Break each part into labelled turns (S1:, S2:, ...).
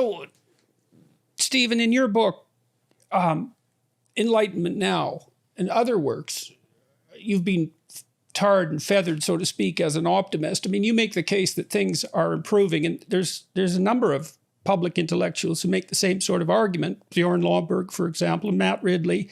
S1: So, Stephen, in your book, Enlightenment Now, and other works, you've been tarred and feathered, so to speak, as an optimist. I mean, you make the case that things are improving, and there's a number of public intellectuals who make the same sort of argument. Bjorn Lomborg, for example, Matt Ridley,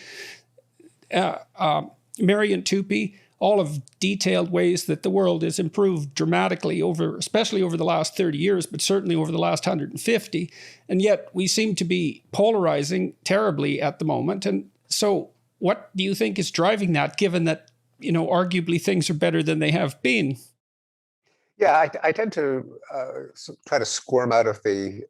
S1: Marian Tupy, all have detailed ways that the world has improved dramatically especially over the last 30 years, but certainly over the last 150. And yet we seem to be polarizing terribly at the moment. And so what do you think is driving that, given that, arguably things are better than they have been?
S2: Yeah, I tend to try to squirm out of the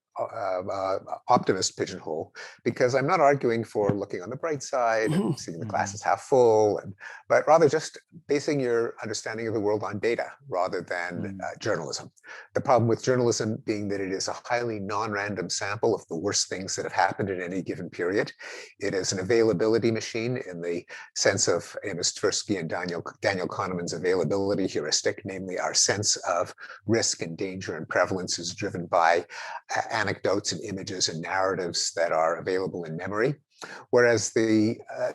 S2: optimist pigeonhole, because I'm not arguing for looking on the bright side and seeing the glass is half full, but rather just basing your understanding of the world on data rather than journalism. The problem with journalism being that it is a highly non-random sample of the worst things that have happened in any given period. It is an availability machine in the sense of Amos Tversky and Daniel Kahneman's availability heuristic, namely our sense of risk and danger and prevalence is driven by anecdotes and images and narratives that are available in memory. Whereas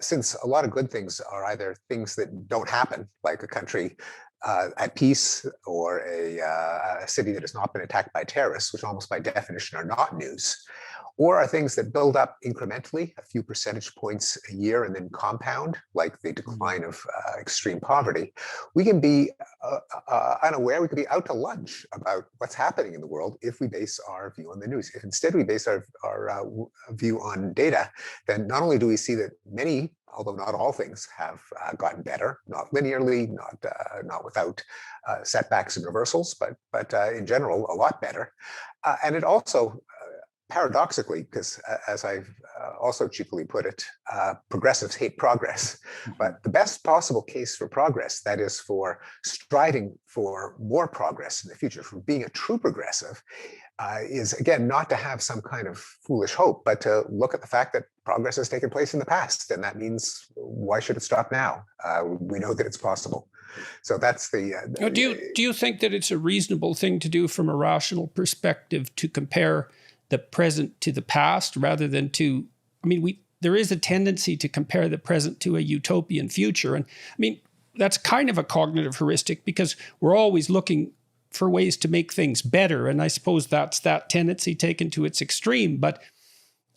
S2: since a lot of good things are either things that don't happen, like a country at peace or a city that has not been attacked by terrorists, which almost by definition are not news, or are things that build up incrementally, a few percentage points a year and then compound, like the decline of extreme poverty, we can be unaware, we could be out to lunch about what's happening in the world if we base our view on the news. If instead we base our view on data, then not only do we see that many, although not all things, have gotten better, not linearly, not without setbacks and reversals, but in general, a lot better. And it also, paradoxically, because as I've also cheaply put it, progressives hate progress. But the best possible case for progress, that is for striving for more progress in the future, for being a true progressive, is again, not to have some kind of foolish hope, but to look at the fact that progress has taken place in the past. And that means, why should it stop now? We know that it's possible. So that's the...
S1: do you think that it's a reasonable thing to do from a rational perspective to compare the present to the past rather than to, there is a tendency to compare the present to a utopian future. And that's kind of a cognitive heuristic, because we're always looking for ways to make things better. And I suppose that's that tendency taken to its extreme. But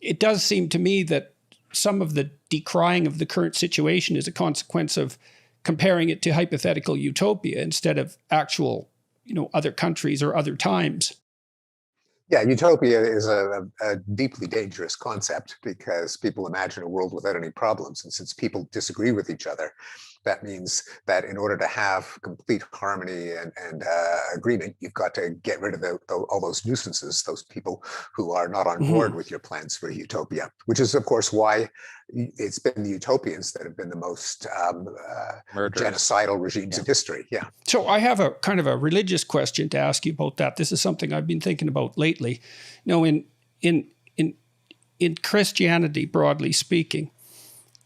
S1: it does seem to me that some of the decrying of the current situation is a consequence of comparing it to hypothetical utopia instead of actual, other countries or other times.
S2: Yeah, utopia is a deeply dangerous concept, because people imagine a world without any problems. And since people disagree with each other, that means that in order to have complete harmony and agreement, you've got to get rid of all those nuisances, those people who are not on board with your plans for utopia, which is, of course, why it's been the utopians that have been the most genocidal regimes of history. Yeah.
S1: So I have a kind of a religious question to ask you about that. This is something I've been thinking about lately. In Christianity, broadly speaking,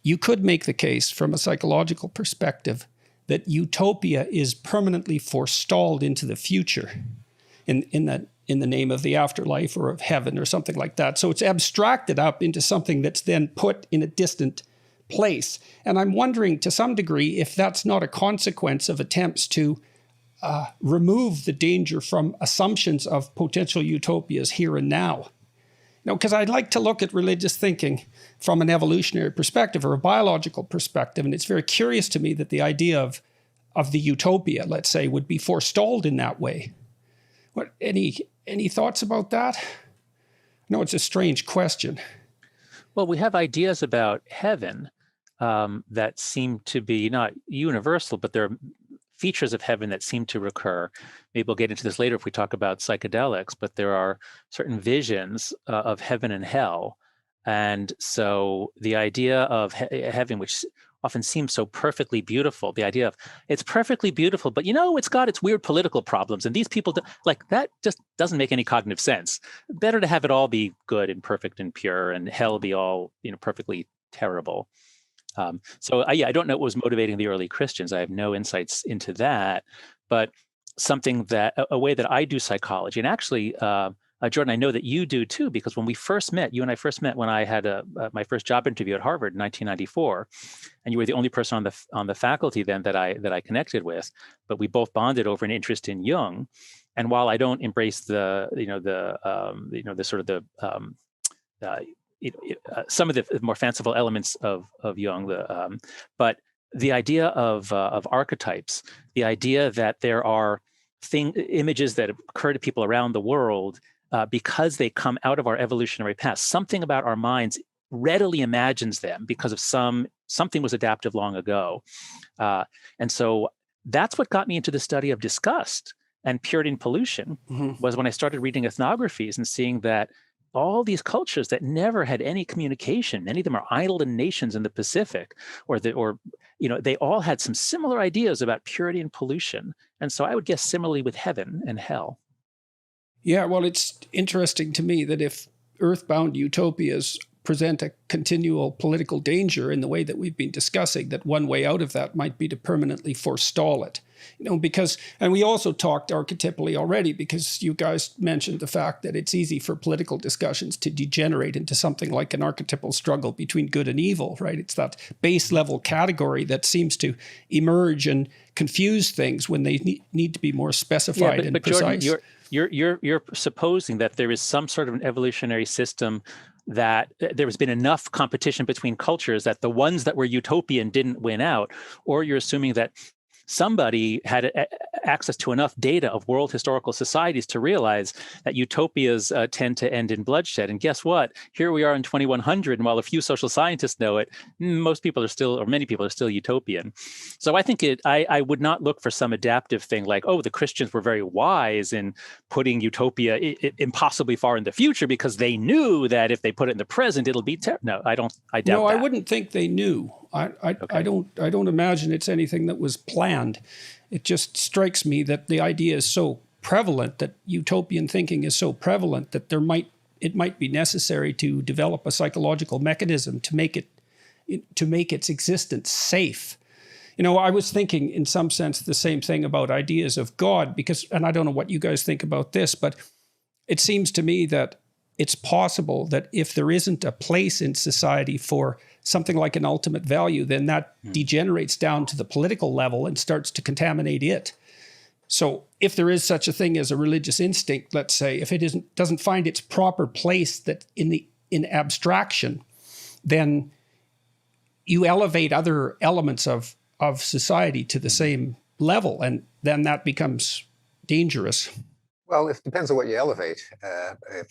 S1: you could make the case from a psychological perspective that utopia is permanently forestalled into the future in the name of the afterlife or of heaven or something like that. So it's abstracted up into something that's then put in a distant place. And I'm wondering to some degree if that's not a consequence of attempts to remove the danger from assumptions of potential utopias here and now. Because I'd like to look at religious thinking from an evolutionary perspective or a biological perspective. And it's very curious to me that the idea of the utopia, let's say, would be forestalled in that way. Any thoughts about that? I know it's a strange question.
S3: Well, we have ideas about heaven that seem to be not universal, but there are features of heaven that seem to recur. Maybe we'll get into this later if we talk about psychedelics, but there are certain visions of heaven and hell. And so the idea of heaven, which often seems so perfectly beautiful, the idea of it's perfectly beautiful, but it's got its weird political problems. And these people, that just doesn't make any cognitive sense. Better to have it all be good and perfect and pure, and hell be all, perfectly terrible. I don't know what was motivating the early Christians. I have no insights into that, but a way that I do psychology, and actually Jordan, I know that you do too, because when we first met, you and I first met when I had my first job interview at Harvard in 1994, and you were the only person on the faculty then that I connected with, but we both bonded over an interest in Jung. And while I don't embrace the sort of the some of the more fanciful elements of Jung, but the idea of archetypes, the idea that there are images that occur to people around the world because they come out of our evolutionary past. Something about our minds readily imagines them because of something was adaptive long ago. And so that's what got me into the study of disgust and purity and pollution, was when I started reading ethnographies and seeing that all these cultures that never had any communication, many of them are island nations in the Pacific, they all had some similar ideas about purity and pollution. And so I would guess similarly with heaven and hell.
S1: Yeah, well, it's interesting to me that if earthbound utopias present a continual political danger in the way that we've been discussing, that one way out of that might be to permanently forestall it. Because, and we also talked archetypally already, because you guys mentioned the fact that it's easy for political discussions to degenerate into something like an archetypal struggle between good and evil, right? It's that base level category that seems to emerge and confuse things when they need to be more specified and precise.
S3: Jordan, you're supposing that there is some sort of an evolutionary system, that there has been enough competition between cultures that the ones that were utopian didn't win out, or you're assuming that somebody had access to enough data of world historical societies to realize that utopias tend to end in bloodshed. And guess what? Here we are in 2100, and while a few social scientists know it, most people are still, or many people are still utopian. So I think I would not look for some adaptive thing like, oh, the Christians were very wise in putting utopia impossibly far in the future because they knew that if they put it in the present, it'll be terrible. No, I doubt that.
S1: No, I wouldn't think they knew. I don't imagine it's anything that was planned. It just strikes me that the idea is so prevalent, that utopian thinking is so prevalent, that it might be necessary to develop a psychological mechanism to make its existence safe. I was thinking in some sense the same thing about ideas of God, because, and I don't know what you guys think about this, but it seems to me that it's possible that if there isn't a place in society for something like an ultimate value, then that degenerates down to the political level and starts to contaminate it. So if there is such a thing as a religious instinct, let's say, if it doesn't find its proper place that in abstraction, then you elevate other elements of society to the same level, and then that becomes dangerous.
S2: Well, it depends on what you elevate.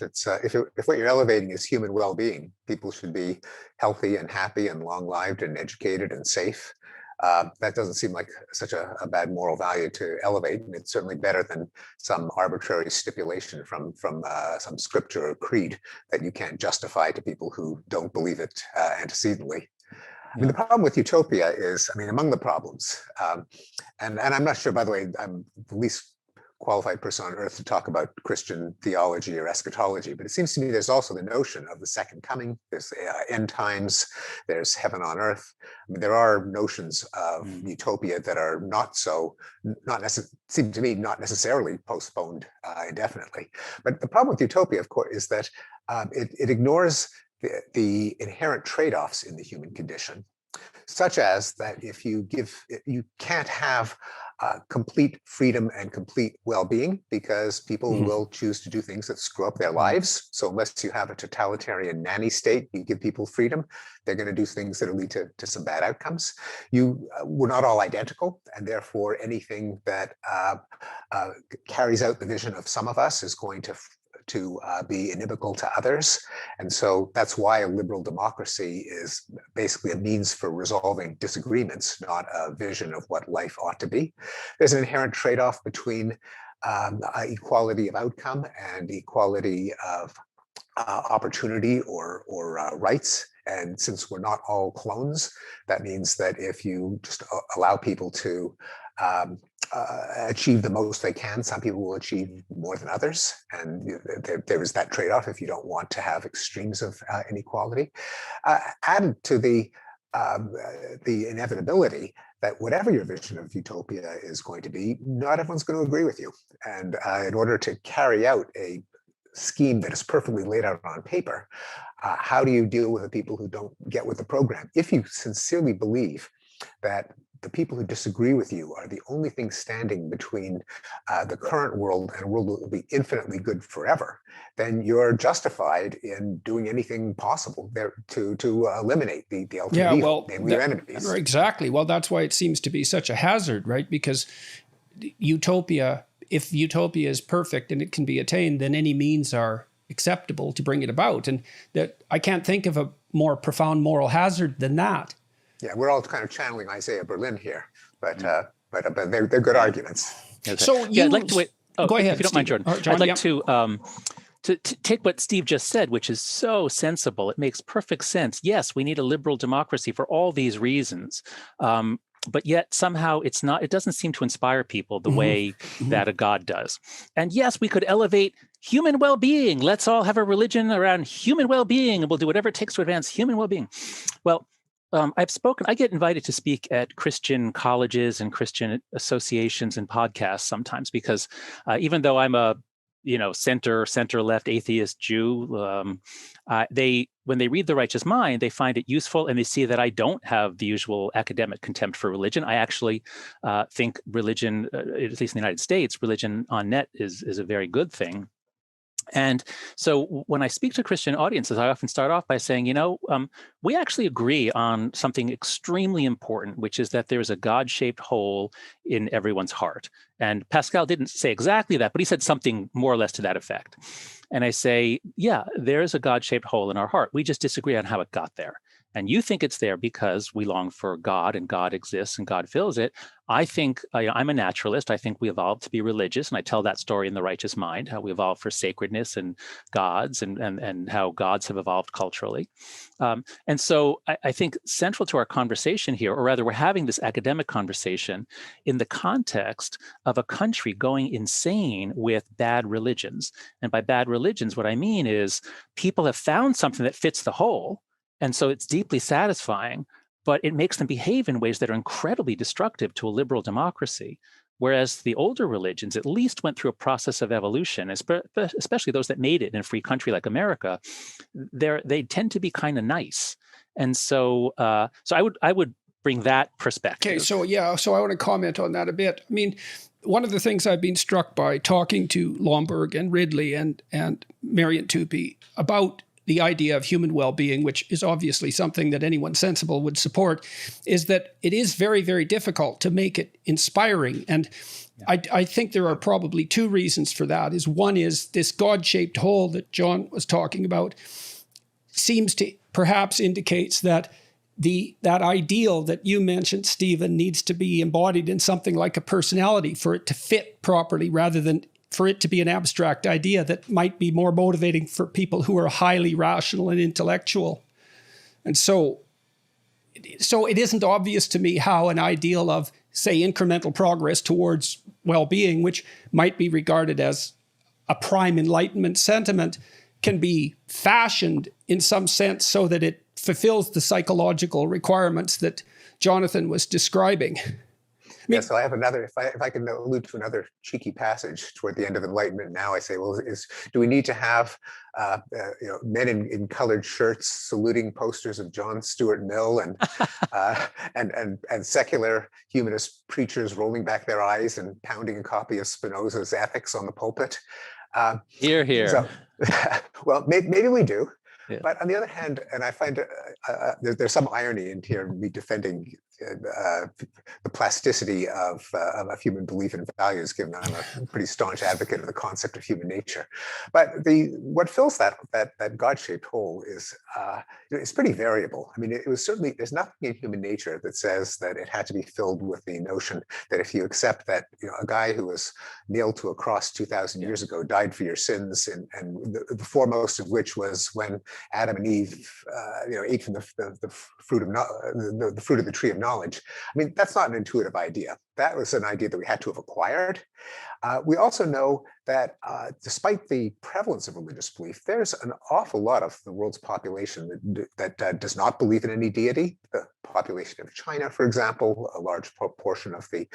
S2: If what you're elevating is human well-being, people should be healthy and happy and long-lived and educated and safe. That doesn't seem like such a bad moral value to elevate, and it's certainly better than some arbitrary stipulation from some scripture or creed that you can't justify to people who don't believe it antecedently. I mean, the problem with utopia is, among the problems, and I'm not sure, by the way, I'm the least qualified person on earth to talk about Christian theology or eschatology, but it seems to me there's also the notion of the second coming. There's end times, there's heaven on earth. There are notions of utopia that are seem to me not necessarily postponed indefinitely. But the problem with utopia, of course, is that it ignores the inherent trade-offs in the human condition, such as that if you can't have complete freedom and complete well-being, because people will choose to do things that screw up their lives. So unless you have a totalitarian nanny state, you give people freedom, they're going to do things that will lead to some bad outcomes. We're not all identical, and therefore anything that carries out the vision of some of us is going to be inimical to others. And so that's why a liberal democracy is basically a means for resolving disagreements, not a vision of what life ought to be. There's an inherent trade-off between equality of outcome and equality of opportunity or rights. And since we're not all clones, that means that if you just allow people to achieve the most they can, some people will achieve more than others, and there is that trade-off if you don't want to have extremes of inequality. Added to the inevitability that whatever your vision of utopia is going to be, not everyone's going to agree with you, and in order to carry out a scheme that is perfectly laid out on paper, how do you deal with the people who don't get with the program? If you sincerely believe that the people who disagree with you are the only thing standing between the current world and a world that will be infinitely good forever, then you're justified in doing anything possible there to eliminate the ultimate evil, namely your enemies.
S1: Exactly. Well, that's why it seems to be such a hazard, right? Because utopia, if utopia is perfect and it can be attained, then any means are acceptable to bring it about. And that I can't think of a more profound moral hazard than that.
S2: Yeah, we're all kind of channeling Isaiah Berlin here, but they're good arguments.
S3: Okay.
S1: So
S3: I'd like to wait. Oh,
S1: go ahead,
S3: if you don't mind,
S1: Steve.
S3: Jordan.
S1: John,
S3: I'd like to take what Steve just said, which is so sensible. It makes perfect sense. Yes, we need a liberal democracy for all these reasons. But yet somehow it doesn't seem to inspire people the way that a God does. And yes, we could elevate human well-being. Let's all have a religion around human well-being, and we'll do whatever it takes to advance human well-being. Well, I get invited to speak at Christian colleges and Christian associations and podcasts sometimes because even though I'm a center-left atheist Jew, when they read The Righteous Mind, they find it useful and they see that I don't have the usual academic contempt for religion. I actually think religion, at least in the United States, religion on net is a very good thing. And so when I speak to Christian audiences, I often start off by saying, we actually agree on something extremely important, which is that there is a God-shaped hole in everyone's heart. And Pascal didn't say exactly that, but he said something more or less to that effect. And I say, yeah, there is a God-shaped hole in our heart. We just disagree on how it got there. And you think it's there because we long for God and God exists and God fills it. I think I'm a naturalist. I think we evolved to be religious. And I tell that story in The Righteous Mind, how we evolved for sacredness and gods and how gods have evolved culturally. And so I think central to our conversation here, or rather we're having this academic conversation in the context of a country going insane with bad religions. And by bad religions, what I mean is people have found something that fits the hole. And so it's deeply satisfying, but it makes them behave in ways that are incredibly destructive to a liberal democracy. Whereas the older religions at least went through a process of evolution, especially those that made it in a free country like America. They tend to be kind of nice. And so I would bring that perspective.
S1: Okay, so I want to comment on that a bit. I mean, one of the things I've been struck by talking to Lomborg and Ridley and Marian Tupy about the idea of human well-being, which is obviously something that anyone sensible would support, is that it is very, very difficult to make it inspiring. And I think there are probably two reasons for that. One is this God-shaped hole that John was talking about seems to perhaps indicates that that ideal that you mentioned, Stephen, needs to be embodied in something like a personality for it to fit properly, rather than for it to be an abstract idea that might be more motivating for people who are highly rational and intellectual. And so it isn't obvious to me how an ideal of, say, incremental progress towards well-being, which might be regarded as a prime Enlightenment sentiment, can be fashioned in some sense so that it fulfills the psychological requirements that Jonathan was describing.
S2: Yeah, so I have another, if I can allude to another cheeky passage toward the end of Enlightenment now, I say, well, do we need to have men in colored shirts saluting posters of John Stuart Mill and secular humanist preachers rolling back their eyes and pounding a copy of Spinoza's Ethics on the pulpit?
S3: Hear, hear.
S2: So, well, maybe we do.
S3: Yeah.
S2: But on the other hand, and I find there's some irony in here, me defending the plasticity of human belief and values, given that I'm a pretty staunch advocate of the concept of human nature. But what fills that God-shaped hole is it's pretty variable. I mean, it was certainly, there's nothing in human nature that says that it had to be filled with the notion that if you accept that a guy who was nailed to a cross 2,000 years ago died for your sins, and the foremost of which was when Adam and Eve ate from the fruit of the fruit of the tree of knowledge. I mean, that's not an intuitive idea. That was an idea that we had to have acquired. We also know that despite the prevalence of religious belief, there's an awful lot of the world's population that does not believe in any deity. The population of China, for example, a large proportion of the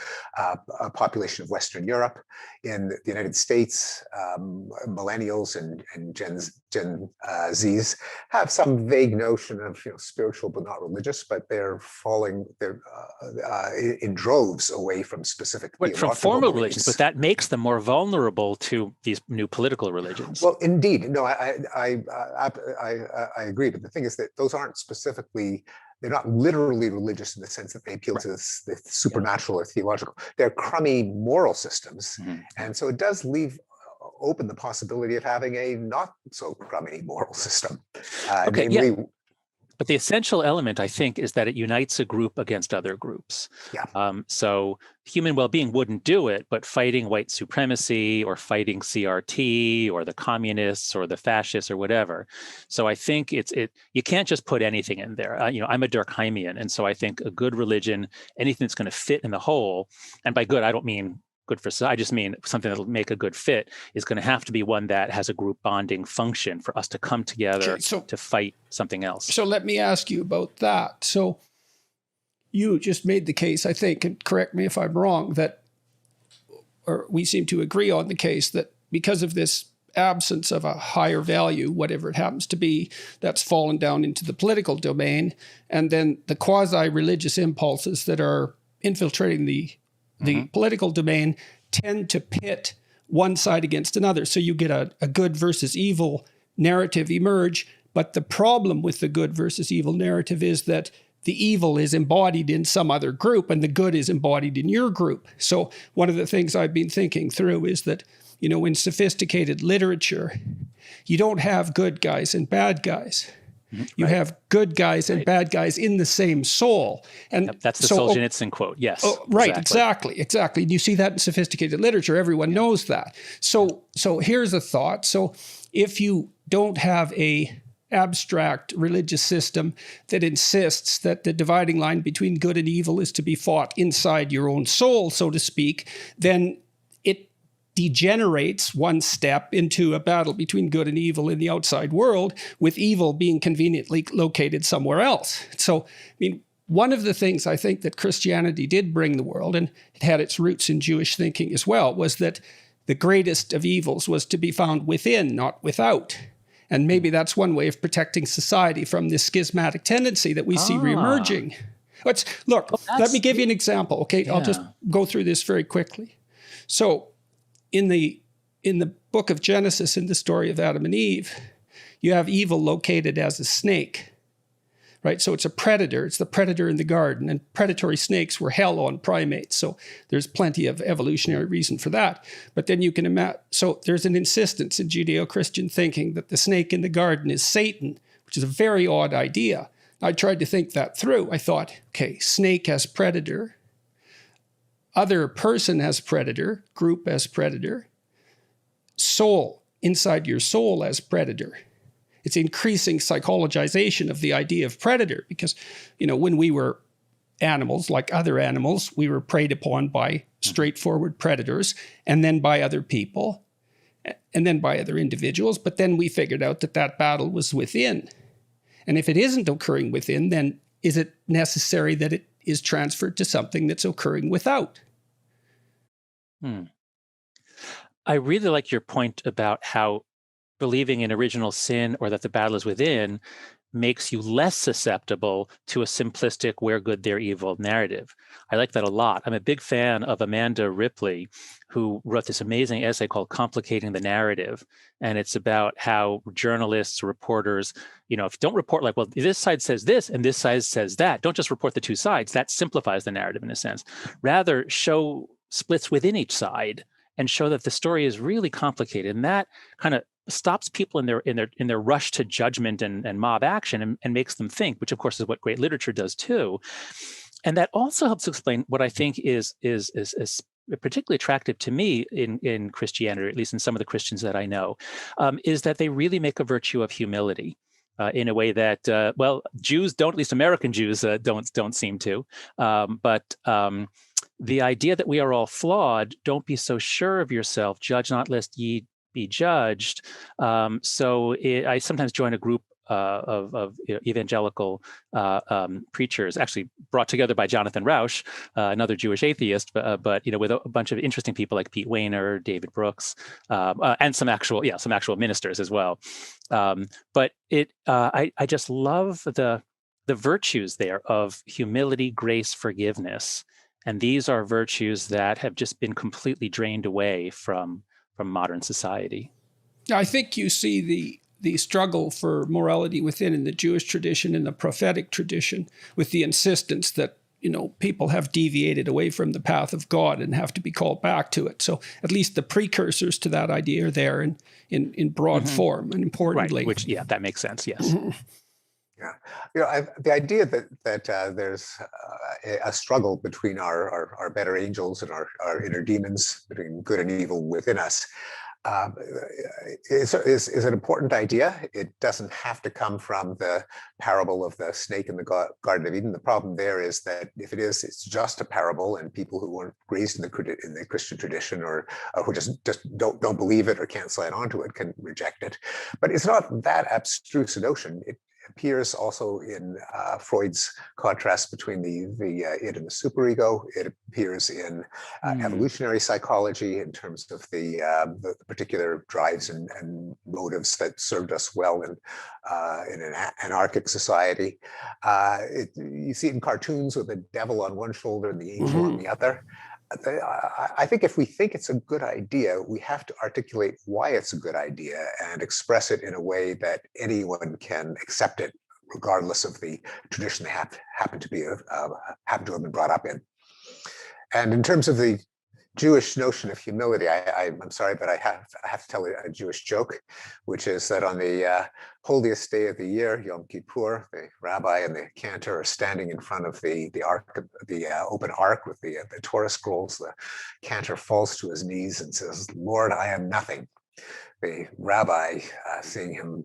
S2: population of Western Europe. In the United States, millennials and Gen Zs have some vague notion of spiritual but not religious, but they're falling in droves away from specific
S3: from formal religions, but that makes them more vulnerable to these new political religions.
S2: Well, indeed, no, I agree. But the thing is that those aren't specifically, they're not literally religious in the sense that they appeal to the supernatural or theological. They're crummy moral systems. And so it does leave open the possibility of having a not so crummy moral system.
S3: But the essential element, I think, is that it unites a group against other groups. So human well-being wouldn't do it, but fighting white supremacy or fighting CRT or the communists or the fascists or whatever. So I think you can't just put anything in there. I'm a Durkheimian, and so I think a good religion, anything that's going to fit in the whole, and by good, I don't mean good for society, I just mean something that'll make a good fit, is going to have to be one that has a group bonding function for us to come together to fight something else.
S1: So let me ask you about that. So you just made the case, I think, and correct me if I'm wrong, or we seem to agree on the case that because of this absence of a higher value, whatever it happens to be, that's fallen down into the political domain, and then the quasi-religious impulses that are infiltrating the political domain tend to pit one side against another. So you get a good versus evil narrative emerge. But the problem with the good versus evil narrative is that the evil is embodied in some other group and the good is embodied in your group. So one of the things I've been thinking through is that, in sophisticated literature, you don't have good guys and bad guys. You have good guys and bad guys in the same soul. And
S3: that's the Solzhenitsyn quote. Yes.
S1: Right. Exactly. And you see that in sophisticated literature. Everyone knows that. So here's a thought. So if you don't have a abstract religious system that insists that the dividing line between good and evil is to be fought inside your own soul, so to speak, then it degenerates one step into a battle between good and evil in the outside world, with evil being conveniently located somewhere else. So, one of the things I think that Christianity did bring the world, and it had its roots in Jewish thinking as well, was that the greatest of evils was to be found within, not without. And maybe that's one way of protecting society from this schismatic tendency that we see reemerging. Let me give you an example, okay? I'll just go through this very quickly. So, in the book of Genesis, in the story of Adam and Eve, you have evil located as a snake, right? So it's a predator. It's the predator in the garden, and predatory snakes were hell on primates. So there's plenty of evolutionary reason for that. But then you can imagine, so there's an insistence in Judeo-Christian thinking that the snake in the garden is Satan, which is a very odd idea. I tried to think that through. I thought, okay, snake as predator, other person as predator, group as predator, soul, inside your soul as predator. It's increasing psychologization of the idea of predator because, when we were animals, like other animals, we were preyed upon by straightforward predators and then by other people and then by other individuals. But then we figured out that battle was within. And if it isn't occurring within, then is it necessary that it is transferred to something that's occurring without?
S3: I really like your point about how believing in original sin or that the battle is within makes you less susceptible to a simplistic "we're good, they're evil" narrative. I like that a lot. I'm a big fan of Amanda Ripley, who wrote this amazing essay called "Complicating the Narrative." And it's about how journalists, reporters, if you don't report like, well, this side says this and this side says that, don't just report the two sides. That simplifies the narrative in a sense. Rather, show splits within each side and show that the story is really complicated. And that kind of stops people in their rush to judgment and mob action and makes them think, which of course is what great literature does too. And that also helps explain what I think is particularly attractive to me in Christianity, or at least in some of the Christians that I know, is that they really make a virtue of humility. In a way that, Jews don't, at least American Jews don't seem to. But the idea that we are all flawed, don't be so sure of yourself, judge not lest ye be judged. I sometimes join a group of evangelical preachers, actually brought together by Jonathan Rauch, another Jewish atheist, but with a bunch of interesting people like Pete Weiner, David Brooks, and some actual ministers as well. But I just love the virtues there of humility, grace, forgiveness, and these are virtues that have just been completely drained away from modern society.
S1: I think you see the struggle for morality within in the Jewish tradition, in the prophetic tradition, with the insistence that people have deviated away from the path of God and have to be called back to it. So at least the precursors to that idea are there in broad form, and importantly,
S3: right, which that makes sense. Yes.
S1: Mm-hmm.
S2: Yeah, the idea that there's a struggle between our better angels and our inner demons, between good and evil within us, is an important idea. It doesn't have to come from the parable of the snake in the Garden of Eden. The problem there is that if it is, it's just a parable, and people who weren't raised in the Christian tradition or who just don't believe it or can't sign on to it can reject it. But it's not that abstruse a notion. It appears also in Freud's contrast between the id and the superego. It appears in evolutionary psychology in terms of the particular drives and motives that served us well in an anarchic society. You see it in cartoons with the devil on one shoulder and the angel on the other. I think if we think it's a good idea, we have to articulate why it's a good idea and express it in a way that anyone can accept it, regardless of the tradition they happen to have been brought up in. And in terms of the Jewish notion of humility, I'm sorry, but I have to tell a Jewish joke, which is that on the holiest day of the year, Yom Kippur, the rabbi and the cantor are standing in front of the open ark with the Torah scrolls. The cantor falls to his knees and says, "Lord, I am nothing." The rabbi, seeing him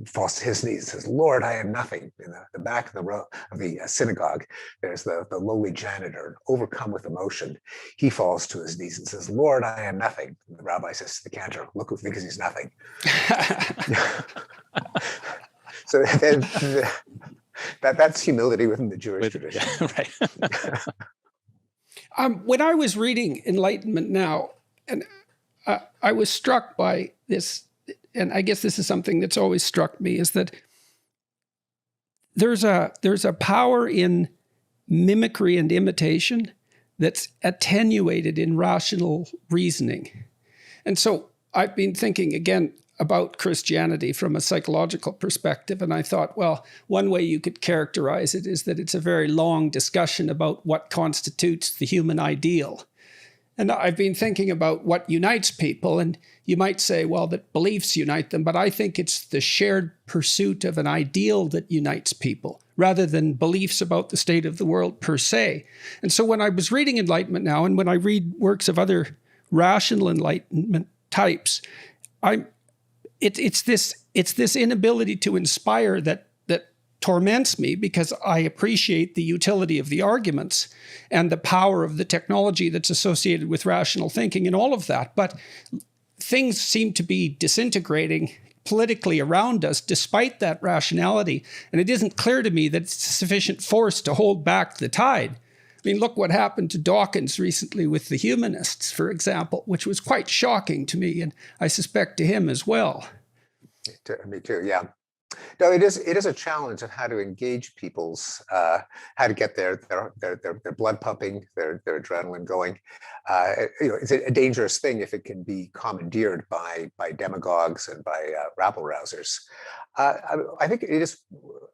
S2: falls to his knees, says, "Lord, I am nothing." In the back of the row of the synagogue, there's the lowly janitor, overcome with emotion. He falls to his knees and says, "Lord, I am nothing." And the rabbi says to the cantor, "Look who thinks he's nothing." So that's humility within the Jewish tradition.
S3: Yeah, right.
S1: When I was reading Enlightenment now, and I was struck by this, and I guess this is something that's always struck me, is that there's a power in mimicry and imitation that's attenuated in rational reasoning. And so I've been thinking again about Christianity from a psychological perspective, and I thought, well, one way you could characterize it is that it's a very long discussion about what constitutes the human ideal. And I've been thinking about what unites people, and you might say, well, that beliefs unite them, but I think it's the shared pursuit of an ideal that unites people, rather than beliefs about the state of the world per se. And so when I was reading Enlightenment now, and when I read works of other rational Enlightenment types, it's this inability to inspire that torments me, because I appreciate the utility of the arguments and the power of the technology that's associated with rational thinking and all of that. But things seem to be disintegrating politically around us despite that rationality. And it isn't clear to me that it's sufficient force to hold back the tide. I mean, look what happened to Dawkins recently with the humanists, for example, which was quite shocking to me, and I suspect to him as well.
S2: Me too, yeah. No, it is a challenge of how to engage people's, how to get their blood pumping, their adrenaline going. It's a dangerous thing if it can be commandeered by demagogues and by rabble rousers. I think it is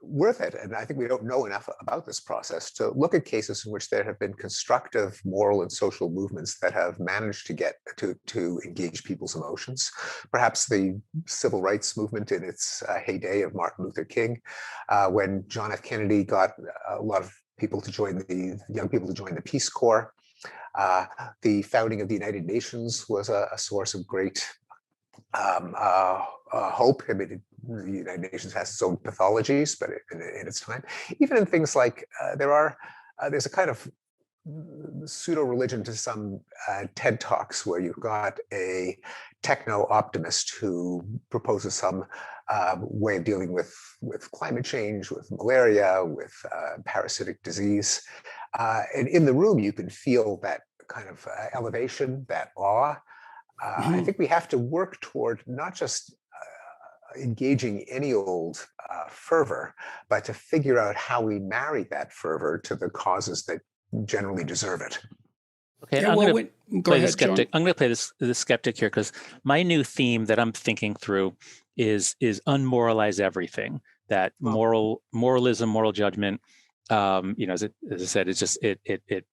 S2: worth it, and I think we don't know enough about this process to look at cases in which there have been constructive moral and social movements that have managed to get to engage people's emotions. Perhaps the civil rights movement in its heyday of Martin Luther King, when John F. Kennedy got a lot of people to join young people to join the Peace Corps. The founding of the United Nations was a source of great hope. I mean, the United Nations has its own pathologies, but in its time, even in things like there's a kind of pseudo-religion to some TED Talks where you've got a techno-optimist who proposes some way of dealing with climate change, with malaria, with parasitic disease. And in the room, you can feel that kind of elevation, that awe. I think we have to work toward not just engaging any old fervor, but to figure out how we marry that fervor to the causes that generally deserve it.
S3: Okay,
S1: Yeah,
S3: I'm
S1: well,
S3: going to
S1: go
S3: play the
S1: ahead, John.
S3: skeptic. I'm going to play the skeptic here because my new theme that I'm thinking through is unmoralize everything. That moralism, moral judgment, as I said, it's just it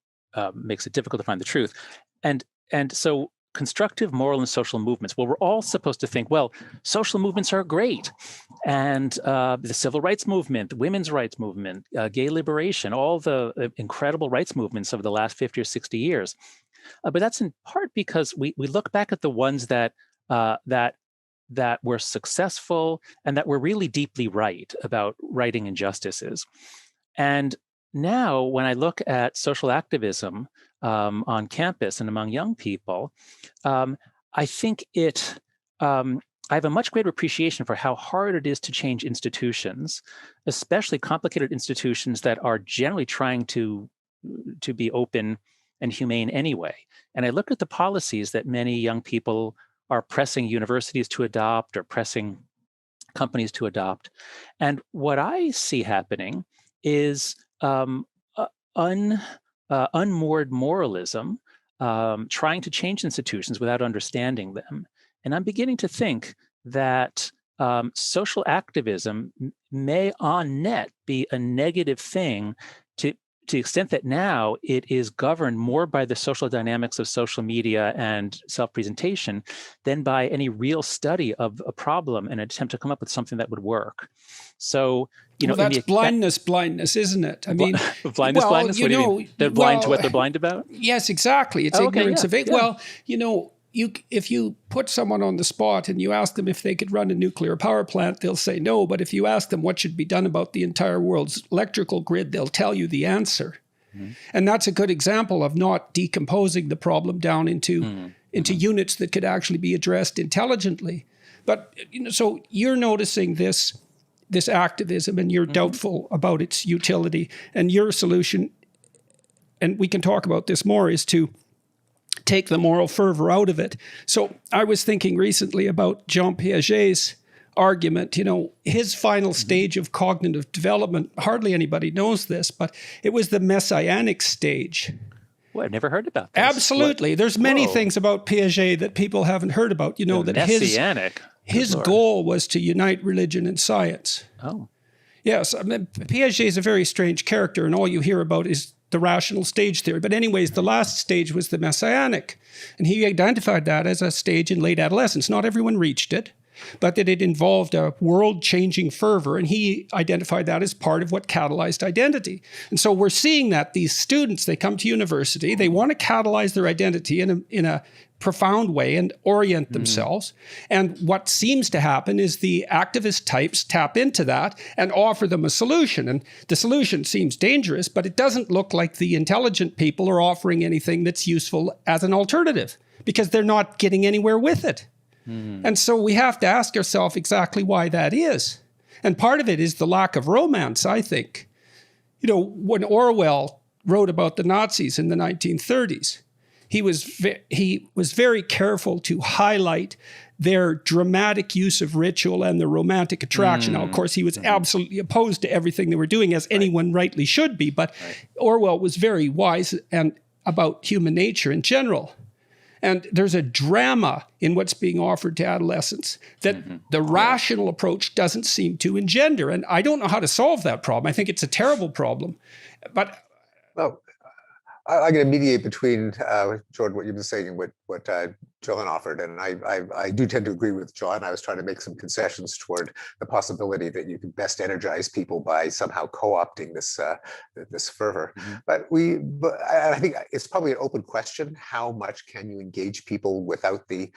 S3: makes it difficult to find the truth, and so constructive moral and social movements. Well, we're all supposed to think, well, social movements are great, and the civil rights movement, the women's rights movement, gay liberation, all the incredible rights movements of the last 50 or 60 years. But that's in part because we look back at the ones that were successful and that were really deeply right about righting injustices. And now when I look at social activism on campus and among young people, I think I have a much greater appreciation for how hard it is to change institutions, especially complicated institutions that are generally trying to be open and humane anyway. And I look at the policies that many young people are pressing universities to adopt or pressing companies to adopt. And what I see happening is unmoored moralism, trying to change institutions without understanding them. And I'm beginning to think that social activism may on net be a negative thing to the extent that now it is governed more by the social dynamics of social media and self-presentation than by any real study of a problem and an attempt to come up with something that would work. So,
S1: that's blindness, isn't it? I mean,
S3: blindness. What do you mean? They're blind to what they're blind about?
S1: Yes, exactly. It's ignorance of it. Yeah. Well, if you put someone on the spot and you ask them if they could run a nuclear power plant, they'll say no. But if you ask them what should be done about the entire world's electrical grid, they'll tell you the answer. Mm-hmm. And that's a good example of not decomposing the problem down into units that could actually be addressed intelligently. But so you're noticing this activism and you're doubtful about its utility, and your solution, and we can talk about this more, is to take the moral fervor out of it. So I was thinking recently about Jean Piaget's argument. His final stage of cognitive development, hardly anybody knows this, but it was the messianic stage.
S3: Well, I've never heard about this.
S1: Absolutely. There's many things about Piaget that people haven't heard about. That
S3: messianic.
S1: His goal was to unite religion and science.
S3: Oh.
S1: Yes. I mean, Piaget is a very strange character, and all you hear about is the rational stage theory. But anyways, the last stage was the messianic. And he identified that as a stage in late adolescence. Not everyone reached it, but that it involved a world-changing fervor. And he identified that as part of what catalyzed identity. And so we're seeing that these students, they come to university, they want to catalyze their identity in a profound way and orient themselves. And what seems to happen is the activist types tap into that and offer them a solution. And the solution seems dangerous, but it doesn't look like the intelligent people are offering anything that's useful as an alternative because they're not getting anywhere with it. And so we have to ask ourselves exactly why that is. And part of it is the lack of romance, I think. When Orwell wrote about the Nazis in the 1930s, he was very careful to highlight their dramatic use of ritual and the romantic attraction. Now, of course, he was absolutely opposed to everything they were doing, as anyone rightly should be. But Orwell was very wise and about human nature in general. And there's a drama in what's being offered to adolescents that the rational approach doesn't seem to engender. And I don't know how to solve that problem. I think it's a terrible problem. But
S2: well, I'm going to mediate between Jordan, what you've been saying, and what John offered, and I do tend to agree with John. I was trying to make some concessions toward the possibility that you could best energize people by somehow co-opting this fervor. But I think it's probably an open question: how much can you engage people without the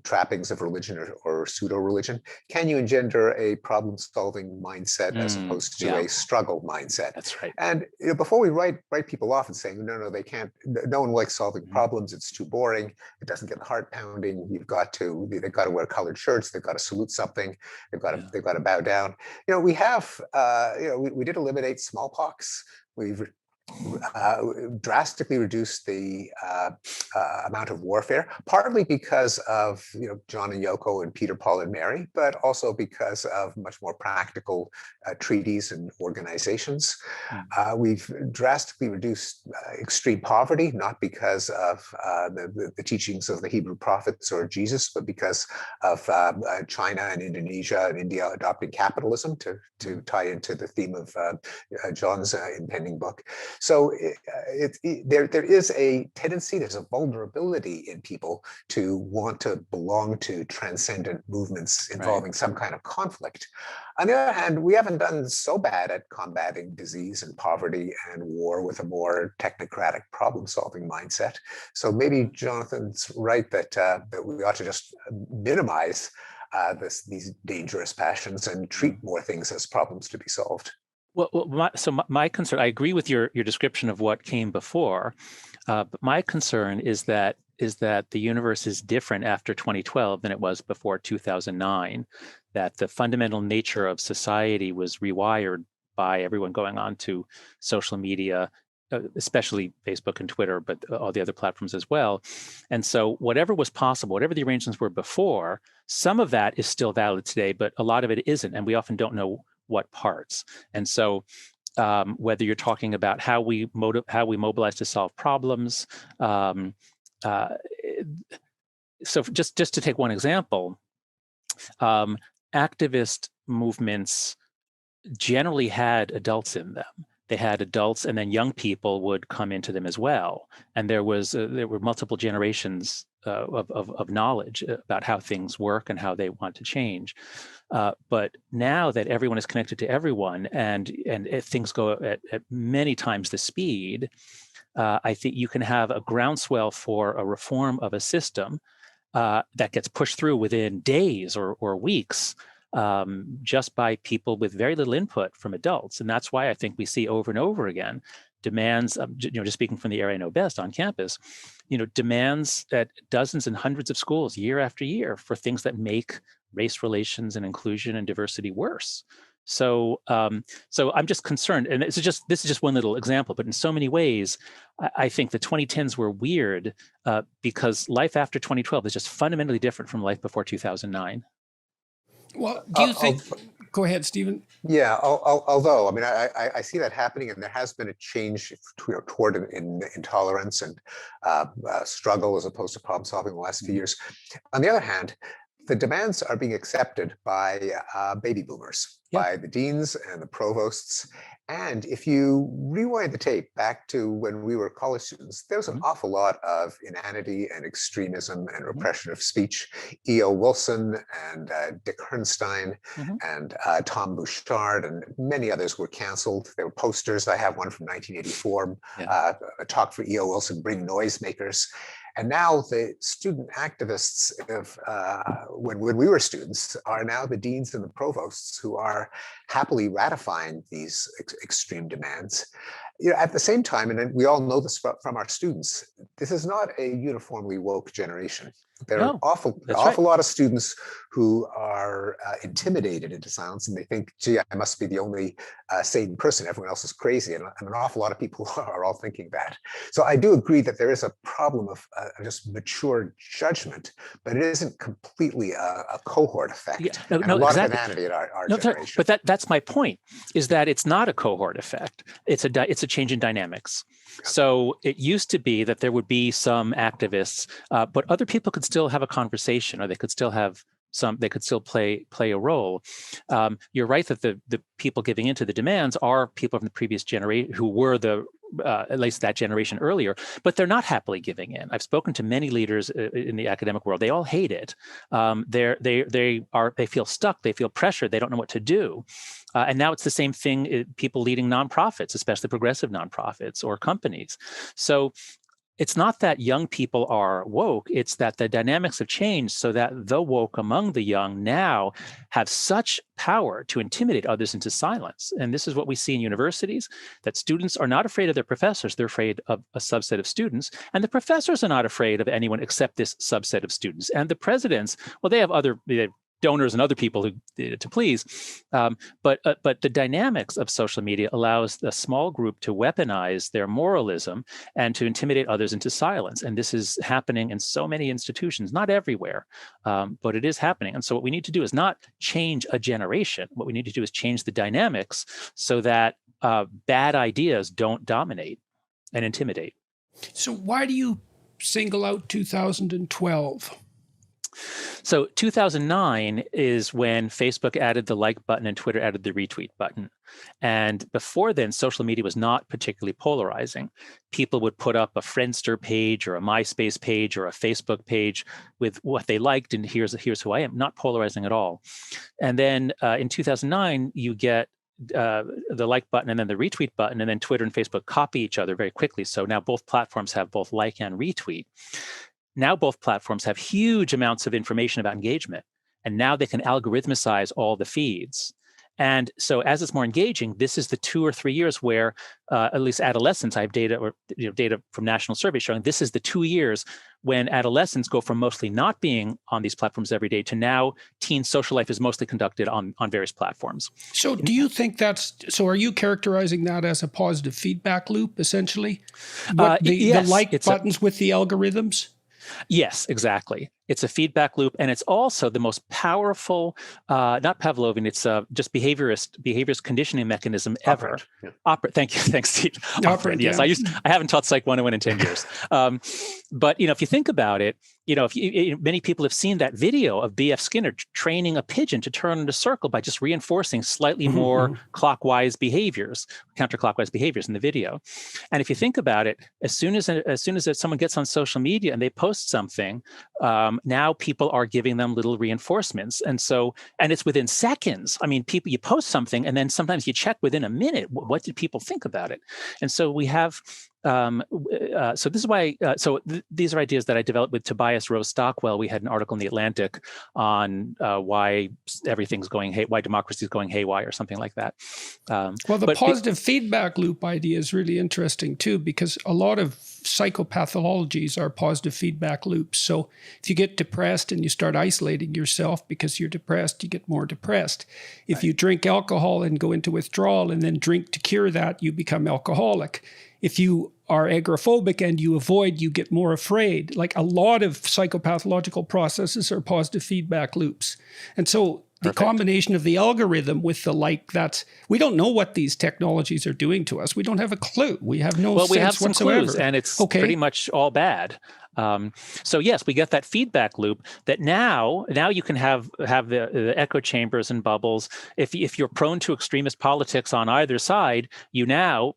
S2: trappings of religion or pseudo-religion? Can you engender a problem-solving mindset as opposed to a struggle mindset?
S3: That's right.
S2: And before we write people off and saying, no, they can't, no one likes solving problems, it's too boring, it doesn't get the heart pounding, they've got to wear colored shirts, they've got to salute something, they've got to bow down. We have, we did eliminate smallpox. We've drastically reduced the amount of warfare, partly because of John and Yoko and Peter, Paul and Mary, but also because of much more practical treaties and organizations. We've drastically reduced extreme poverty, not because of the teachings of the Hebrew prophets or Jesus, but because of China and Indonesia and India adopting capitalism to tie into the theme of John's impending book. So there is a tendency, there's a vulnerability in people to want to belong to transcendent movements involving some kind of conflict. On the other hand, we haven't done so bad at combating disease and poverty and war with a more technocratic problem-solving mindset. So maybe Jonathan's right that we ought to just minimize these dangerous passions and treat more things as problems to be solved.
S3: Well, my concern, I agree with your description of what came before, but my concern is that the universe is different after 2012 than it was before 2009, that the fundamental nature of society was rewired by everyone going on to social media, especially Facebook and Twitter, but all the other platforms as well. And so whatever was possible, whatever the arrangements were before, some of that is still valid today, but a lot of it isn't, and we often don't know what parts. And so whether you're talking about how we mobilize to solve problems, so just to take one example, activist movements generally had adults in them. They had adults, and then young people would come into them as well. And there were multiple generations of knowledge about how things work and how they want to change. But now that everyone is connected to everyone, and things go at many times the speed, I think you can have a groundswell for a reform of a system that gets pushed through within days or weeks, just by people with very little input from adults. And that's why I think we see over and over again demands, just speaking from the area I know best on campus, demands at dozens and hundreds of schools year after year for things that make race relations and inclusion and diversity worse. So I'm just concerned, and this is just one little example, but in so many ways, I think the 2010s were weird because life after 2012 is just fundamentally different from life before 2009.
S1: Well, do you think? Go ahead, Stephen.
S2: Yeah, although I see that happening, and there has been a change toward intolerance and struggle as opposed to problem solving in the last few years. On the other hand, the demands are being accepted by baby boomers, by the deans and the provosts. And if you rewind the tape back to when we were college students, there was an awful lot of inanity and extremism and repression of speech. E.O. Wilson and Dick Herrnstein and Tom Bouchard and many others were canceled. There were posters. I have one from 1984, a talk for E.O. Wilson, Bring Noisemakers. And now the student activists of when we were students are now the deans and the provosts who are happily ratifying these extreme demands. At the same time, and we all know this from our students, this is not a uniformly woke generation. There are an awful lot of students who are intimidated into silence, and they think, gee, I must be the only sane person. Everyone else is crazy. And an awful lot of people are all thinking that. So I do agree that there is a problem of just mature judgment, but it isn't completely a cohort effect. And a lot of inanity in our generation.
S3: But that's my point, is that it's not a cohort effect. It's a change in dynamics. So it used to be that there would be some activists, but other people could still have a conversation, or they could still have they could still play a role. You're right that the people giving into the demands are people from the previous generation who were at least that generation earlier, but they're not happily giving in. I've spoken to many leaders in the academic world. They all hate it. They feel stuck. They feel pressured. They don't know what to do. And now it's the same thing. People leading nonprofits, especially progressive nonprofits or companies. So it's not that young people are woke, it's that the dynamics have changed so that the woke among the young now have such power to intimidate others into silence. And this is what we see in universities, that students are not afraid of their professors, they're afraid of a subset of students. And the professors are not afraid of anyone except this subset of students. And the presidents, well, they have donors and other people to please. But the dynamics of social media allows a small group to weaponize their moralism and to intimidate others into silence. And this is happening in so many institutions, not everywhere, but it is happening. And so what we need to do is not change a generation. What we need to do is change the dynamics so that bad ideas don't dominate and intimidate.
S1: So why do you single out 2012?
S3: So 2009 is when Facebook added the like button and Twitter added the retweet button. And before then, social media was not particularly polarizing. People would put up a Friendster page or a MySpace page or a Facebook page with what they liked, and here's who I am, not polarizing at all. And then in 2009, you get the like button and then the retweet button, and then Twitter and Facebook copy each other very quickly. So now both platforms have both like and retweet. Now both platforms have huge amounts of information about engagement, and now they can algorithmicize all the feeds. And so as it's more engaging, this is the 2 or 3 years where, at least adolescents, I have data data from national surveys showing this is the 2 years when adolescents go from mostly not being on these platforms every day to now teen social life is mostly conducted on various platforms.
S1: So do you think are you characterizing that as a positive feedback loop, essentially? The like buttons with the algorithms?
S3: Yes, exactly. It's a feedback loop, and it's also the most powerful, not Pavlovian, it's just behaviorist conditioning mechanism ever. Thank you, thanks, Steve. Operant, yes, yeah. I haven't taught Psych 101 in 10 years. But if you think about it, many people have seen that video of B.F. Skinner training a pigeon to turn in a circle by just reinforcing slightly more counterclockwise behaviors in the video. And if you think about it, as soon as someone gets on social media and they post something, now people are giving them little reinforcements. And it's within seconds. I mean, you post something and then sometimes you check within a minute, what did people think about it? And so we have, so this is why, these are ideas that I developed with Tobias Rose Stockwell. We had an article in The Atlantic on why everything's going why democracy is going haywire or something like that.
S1: The positive feedback loop idea is really interesting too, because a lot of psychopathologies are positive feedback loops. So if you get depressed and you start isolating yourself because you're depressed, you get more depressed. If you drink alcohol and go into withdrawal and then drink to cure that, you become alcoholic. If you are agoraphobic and you avoid, you get more afraid. Like a lot of psychopathological processes are positive feedback loops. And so the combination of the algorithm with the we don't know what these technologies are doing to us. We don't have a clue. We have no sense whatsoever. Well, we have some clues,
S3: and it's pretty much all bad. So yes, we get that feedback loop that now you can have the echo chambers and bubbles. If you're prone to extremist politics on either side,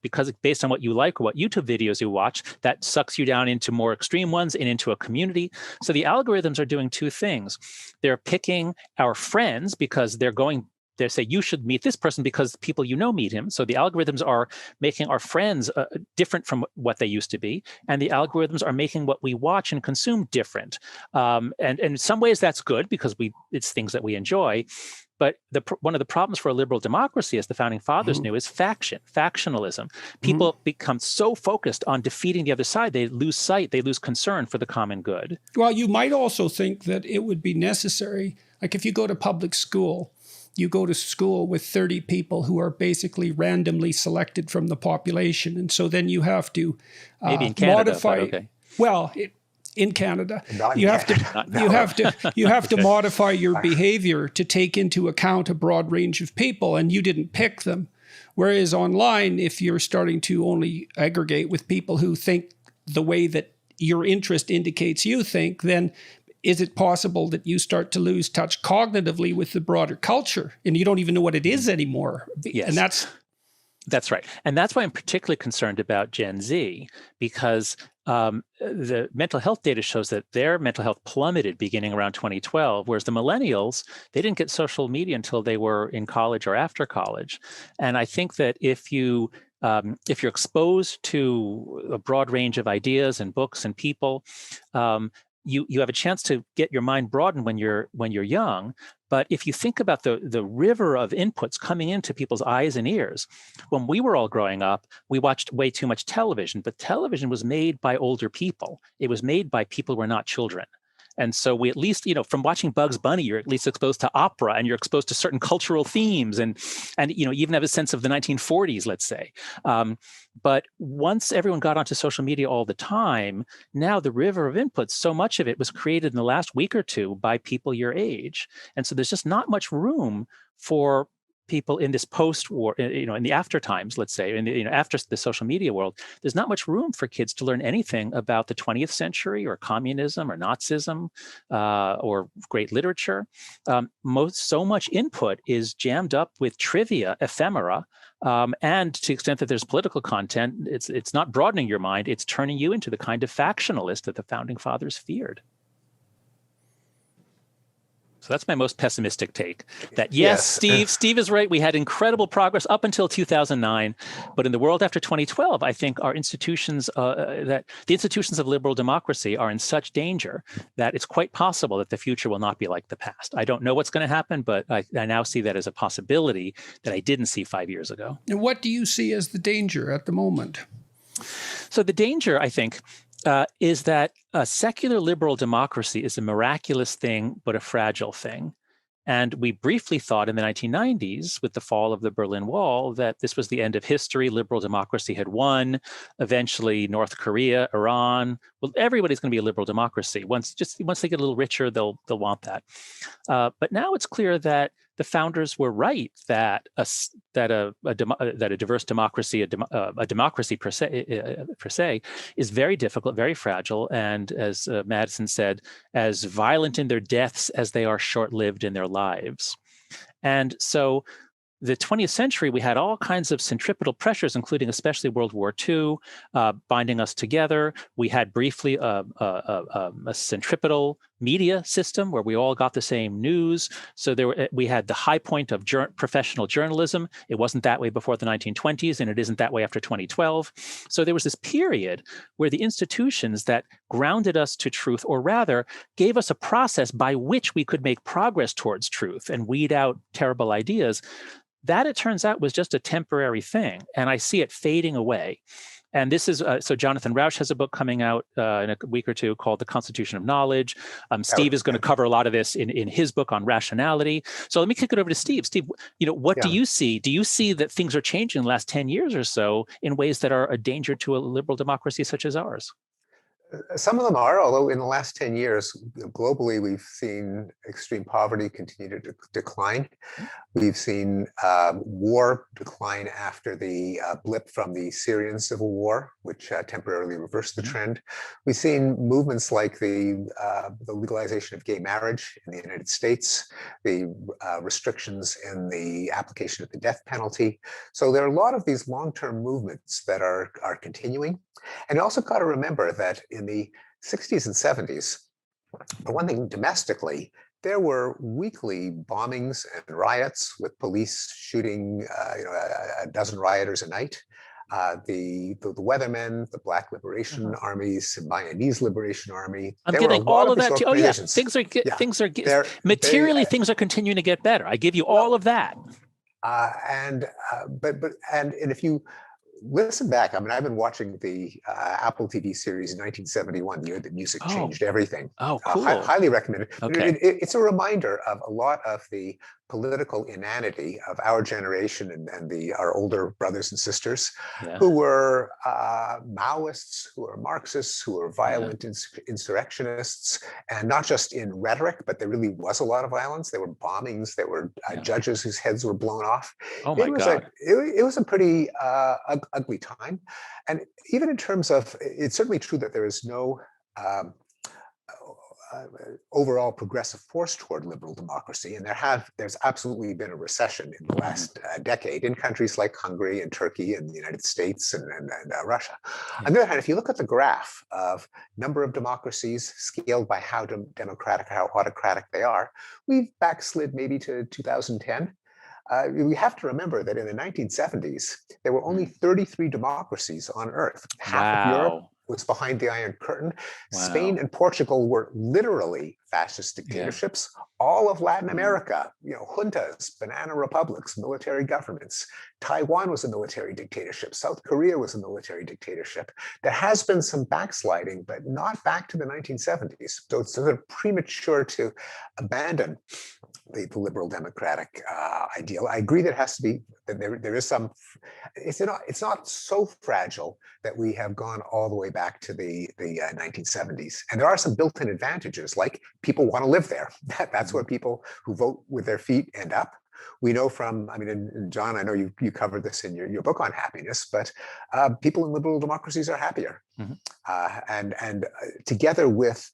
S3: because based on what you like or what YouTube videos you watch, that sucks you down into more extreme ones and into a community. So the algorithms are doing two things. They're picking our friends because they say you should meet this person because people meet him. So the algorithms are making our friends different from what they used to be, and the algorithms are making what we watch and consume different. And in some ways that's good because it's things that we enjoy. But one of the problems for a liberal democracy, as the founding fathers knew, is factionalism. People become so focused on defeating the other side, they lose sight, they lose concern for the common good.
S1: Well, you might also think that it would be necessary, like if you go to public school, you go to school with 30 people who are basically randomly selected from the population. And so then you have to
S3: maybe in Canada,
S1: modify.
S3: Okay.
S1: Well, in Canada, you have to modify your behavior to take into account a broad range of people, and you didn't pick them. Whereas online, if you're starting to only aggregate with people who think the way that your interest indicates you think, then is it possible that you start to lose touch cognitively with the broader culture and you don't even know what it is anymore?
S3: Yes.
S1: And
S3: that's right. And that's why I'm particularly concerned about Gen Z, because the mental health data shows that their mental health plummeted beginning around 2012, whereas the millennials, they didn't get social media until they were in college or after college. And I think that if you're exposed to a broad range of ideas and books and people, you have a chance to get your mind broadened when you're young. But if you think about the river of inputs coming into people's eyes and ears, when we were all growing up, we watched way too much television, but television was made by older people. It was made by people who were not children. And so we at least, from watching Bugs Bunny, you're at least exposed to opera and you're exposed to certain cultural themes and you even have a sense of the 1940s, let's say. But once everyone got onto social media all the time, now the river of inputs, so much of it was created in the last week or two by people your age. And so there's just not much room for people in this post-war, in the after times, let's say, after the social media world, there's not much room for kids to learn anything about the 20th century or communism or Nazism or great literature. So much input is jammed up with trivia, ephemera, and to the extent that there's political content, it's not broadening your mind, it's turning you into the kind of factionalist that the founding fathers feared. So that's my most pessimistic take. That yes, Steve is right. We had incredible progress up until 2009, but in the world after 2012, I think our institutions, that the institutions of liberal democracy, are in such danger that it's quite possible that the future will not be like the past. I don't know what's going to happen, but I now see that as a possibility that I didn't see 5 years ago.
S1: And what do you see as the danger at the moment?
S3: So the danger, I think, is that a secular liberal democracy is a miraculous thing, but a fragile thing. And we briefly thought in the 1990s, with the fall of the Berlin Wall, that this was the end of history. Liberal democracy had won. Eventually, North Korea, Iran, well, everybody's going to be a liberal democracy. Once they get a little richer, they'll want that. But now it's clear that the founders were right that a diverse democracy, a democracy per se, is very difficult, very fragile, and as Madison said, as violent in their deaths as they are short-lived in their lives. And so the 20th century, we had all kinds of centripetal pressures, including especially World War II, binding us together. We had briefly a centripetal media system where we all got the same news. So we had the high point of professional journalism. It wasn't that way before the 1920s, and it isn't that way after 2012. So there was this period where the institutions that grounded us to truth, or rather gave us a process by which we could make progress towards truth and weed out terrible ideas, that it turns out was just a temporary thing. And I see it fading away. And this is, so Jonathan Rauch has a book coming out in a week or two called The Constitution of Knowledge. Steve is going to cover a lot of this in his book on rationality. So let me kick it over to Steve. Steve, what do you see? Do you see that things are changing in the last 10 years or so in ways that are a danger to a liberal democracy such as ours?
S2: Some of them are, although in the last 10 years, globally, we've seen extreme poverty continue to decline. We've seen war decline after the blip from the Syrian civil war, which temporarily reversed the trend. We've seen movements like the legalization of gay marriage in the United States, the restrictions in the application of the death penalty. So there are a lot of these long-term movements that are continuing. And you also got to remember that in the 60s and 70s, for one thing, domestically, there were weekly bombings and riots with police shooting a dozen rioters a night. The Weathermen, the Black Liberation Armies, Mayanese Liberation Army.
S3: I'm getting all of that too. Oh yeah, things are materially things are continuing to get better. I give you all of that.
S2: And if you listen back, I mean, I've been watching the Apple TV series 1971, the year that music changed everything.
S3: Oh, cool.
S2: Highly recommended.
S3: Okay.
S2: It's a reminder of a lot of the political inanity of our generation and our older brothers and sisters who were Maoists, who were Marxists, who were violent insurrectionists, and not just in rhetoric, but there really was a lot of violence. There were bombings, there were judges whose heads were blown off.
S3: Oh my God.
S2: It was a pretty ugly time. And even in terms of, it's certainly true that there is no overall progressive force toward liberal democracy, and there's absolutely been a recession in the last decade in countries like Hungary and Turkey and the United States and Russia.
S3: Yeah.
S2: On the other hand, if you look at the graph of number of democracies scaled by how democratic, how autocratic they are, we've backslid maybe to 2010. We have to remember that in the 1970s, there were only 33 democracies on Earth. Half of Europe was behind the Iron Curtain. Spain and Portugal were literally fascist dictatorships. All of Latin America, juntas, banana republics, military governments. Taiwan was a military dictatorship. South Korea was a military dictatorship. There has been some backsliding, but not back to the 1970s. So it's sort of premature to abandon the liberal democratic ideal. I agree that it has to be, that there is some, it's not so fragile that we have gone all the way back to the 1970s. And there are some built-in advantages, like people want to live there. That's where people who vote with their feet end up. We know from, and John, I know you covered this in your book on happiness, but people in liberal democracies are happier. And together with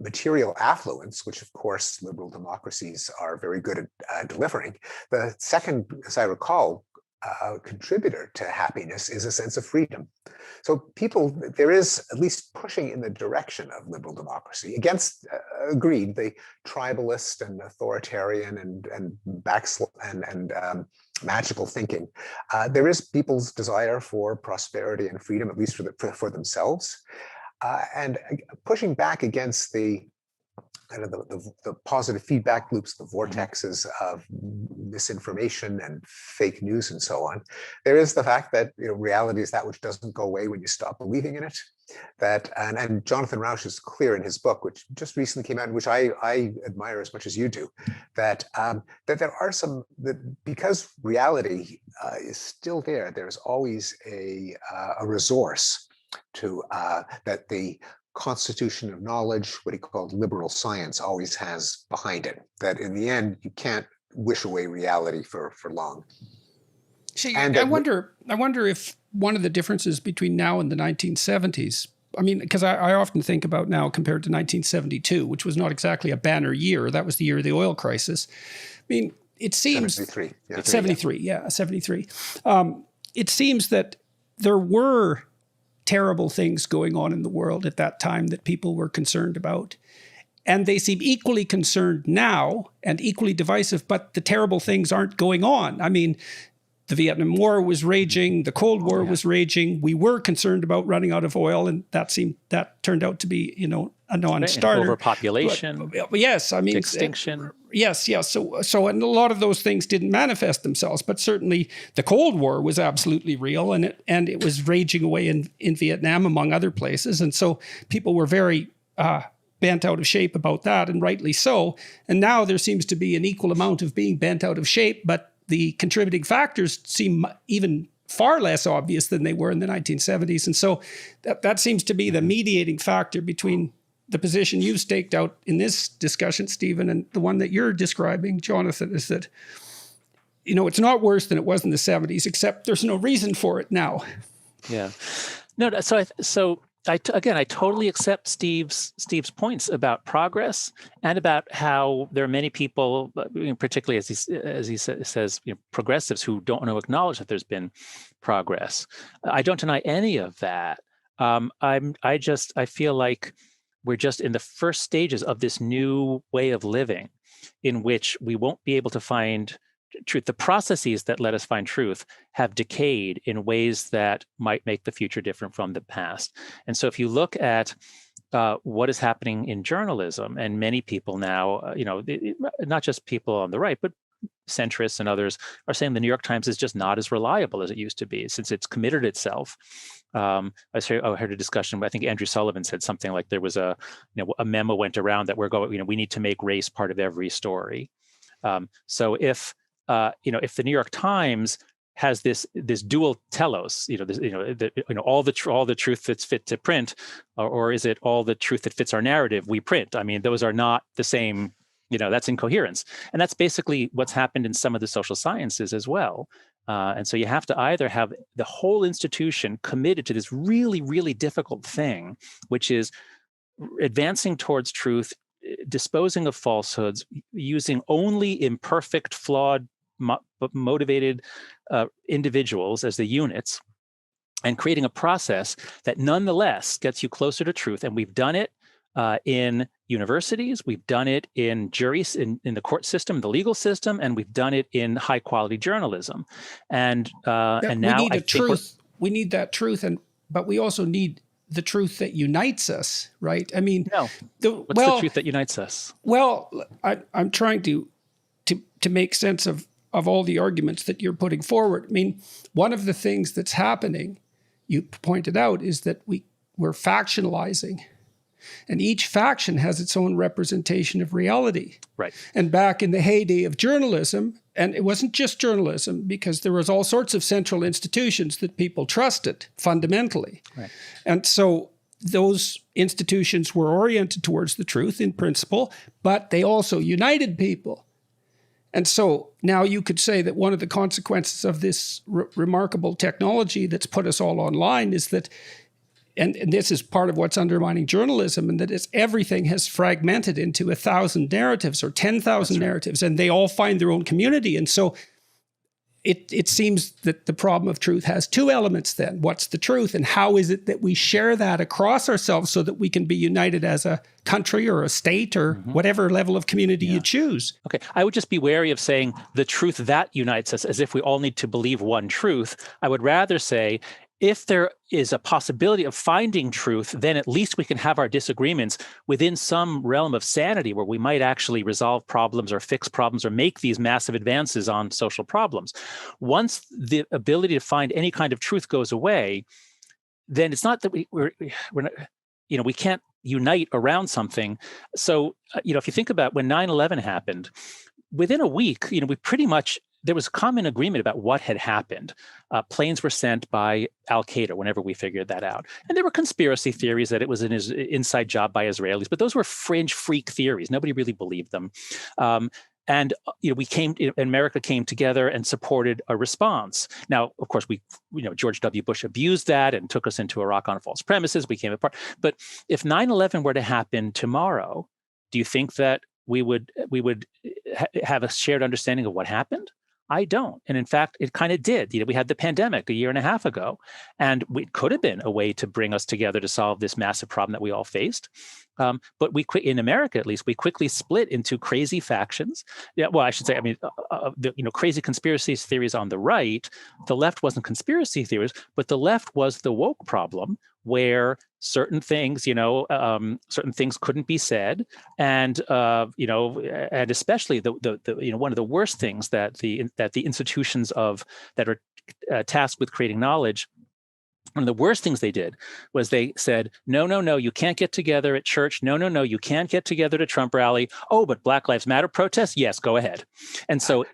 S2: material affluence, which of course liberal democracies are very good at delivering, the second, as I recall, contributor to happiness is a sense of freedom. So there is at least pushing in the direction of liberal democracy against, agreed, the tribalist and authoritarian and magical thinking. There is people's desire for prosperity and freedom, at least for themselves. And pushing back against the kind of the positive feedback loops, the vortexes of misinformation and fake news and so on. There is the fact that reality is that which doesn't go away when you stop believing in it. That and Jonathan Rauch is clear in his book, which just recently came out, and which I admire as much as you do, that that there are some, that because reality is still there, there's always a resource to that the constitution of knowledge, what he called liberal science, always has behind it. That in the end, you can't wish away reality for long.
S1: See, and I wonder if one of the differences between now and the 1970s, because I often think about now compared to 1972, which was not exactly a banner year. That was the year of the oil crisis. It seems
S2: 73. Yeah.
S1: 73. It seems that there were terrible things going on in the world at that time that people were concerned about. And they seem equally concerned now and equally divisive, but the terrible things aren't going on. The Vietnam War was raging, the Cold War was raging. We were concerned about running out of oil, and that turned out to be, a non-starter.
S3: Overpopulation.
S1: But yes,
S3: extinction.
S1: Yes. So and a lot of those things didn't manifest themselves, but certainly the Cold War was absolutely real, and it was raging away in Vietnam, among other places. And so people were very bent out of shape about that, and rightly so. And now there seems to be an equal amount of being bent out of shape, but the contributing factors seem even far less obvious than they were in the 1970s. And so that seems to be the mediating factor between the position you've staked out in this discussion, Stephen, and the one that you're describing, Jonathan, is that, it's not worse than it was in the 70s, except there's no reason for it now. Yeah.
S3: No, I totally accept Steve's points about progress and about how there are many people, particularly as he says, progressives who don't want to acknowledge that there's been progress. I don't deny any of that. I feel like we're just in the first stages of this new way of living, in which we won't be able to find truth. The processes that let us find truth have decayed in ways that might make the future different from the past. And so if you look at what is happening in journalism, and many people now, not just people on the right, but centrists and others are saying the New York Times is just not as reliable as it used to be, since it's committed itself. I heard a discussion, I think Andrew Sullivan said something like there was a memo went around that we need to make race part of every story. So if the New York Times has this dual telos, all the truth that's fit to print, or is it all the truth that fits our narrative we print? Those are not the same. That's incoherence, and that's basically what's happened in some of the social sciences as well. And so you have to either have the whole institution committed to this really, really difficult thing, which is advancing towards truth disposing of falsehoods, using only imperfect, flawed, motivated individuals as the units, and creating a process that nonetheless gets you closer to truth. And we've done it in universities, we've done it in juries, in the court system, the legal system, and we've done it in high quality journalism. And now
S1: we need a truth. We need that truth, but we also need the truth that unites us, right? I mean,
S3: no. What's the truth that unites us?
S1: Well, I'm trying to make sense of all the arguments that you're putting forward. I mean, one of the things that's happening, you pointed out, is that we're factionalizing. And each faction has its own representation of reality.
S3: Right.
S1: And back in the heyday of journalism, and it wasn't just journalism, because there was all sorts of central institutions that people trusted fundamentally.
S3: Right.
S1: And so those institutions were oriented towards the truth in principle, but they also united people. And so now you could say that one of the consequences of this remarkable technology that's put us all online is that, and this is part of what's undermining journalism, and that is everything has fragmented into 1,000 narratives or 10,000 narratives, and they all find their own community. And so it seems that the problem of truth has two elements then. What's the truth, and how is it that we share that across ourselves so that we can be united as a country or a state or whatever level of community you choose?
S3: Okay, I would just be wary of saying the truth that unites us as if we all need to believe one truth. I would rather say, if there is a possibility of finding truth, then at least we can have our disagreements within some realm of sanity where we might actually resolve problems or fix problems or make these massive advances on social problems. Once the ability to find any kind of truth goes away, then it's not that we're not, we can't unite around something. So, if you think about when 9/11 happened, within a week, we pretty much, there was common agreement about what had happened. Planes were sent by Al-Qaeda whenever we figured that out. And there were conspiracy theories that it was an inside job by Israelis, but those were fringe freak theories. Nobody really believed them. America came together and supported a response. Now, of course, George W. Bush abused that and took us into Iraq on false premises. We came apart. But if 9/11 were to happen tomorrow, do you think that we would have a shared understanding of what happened? I don't. And in fact, it kind of did. We had the pandemic a year and a half ago, and it could have been a way to bring us together to solve this massive problem that we all faced. But in America, at least, we quickly split into crazy factions. Yeah, well, I should say, crazy conspiracy theories on the right. The left wasn't conspiracy theories, but the left was the woke problem, where certain things, certain things couldn't be said, and and especially the one of the worst things that the institutions that are tasked with creating knowledge. One of the worst things they did was they said, no, you can't get together at church. No, you can't get together at a Trump rally. Oh, but Black Lives Matter protests? Yes, go ahead. And so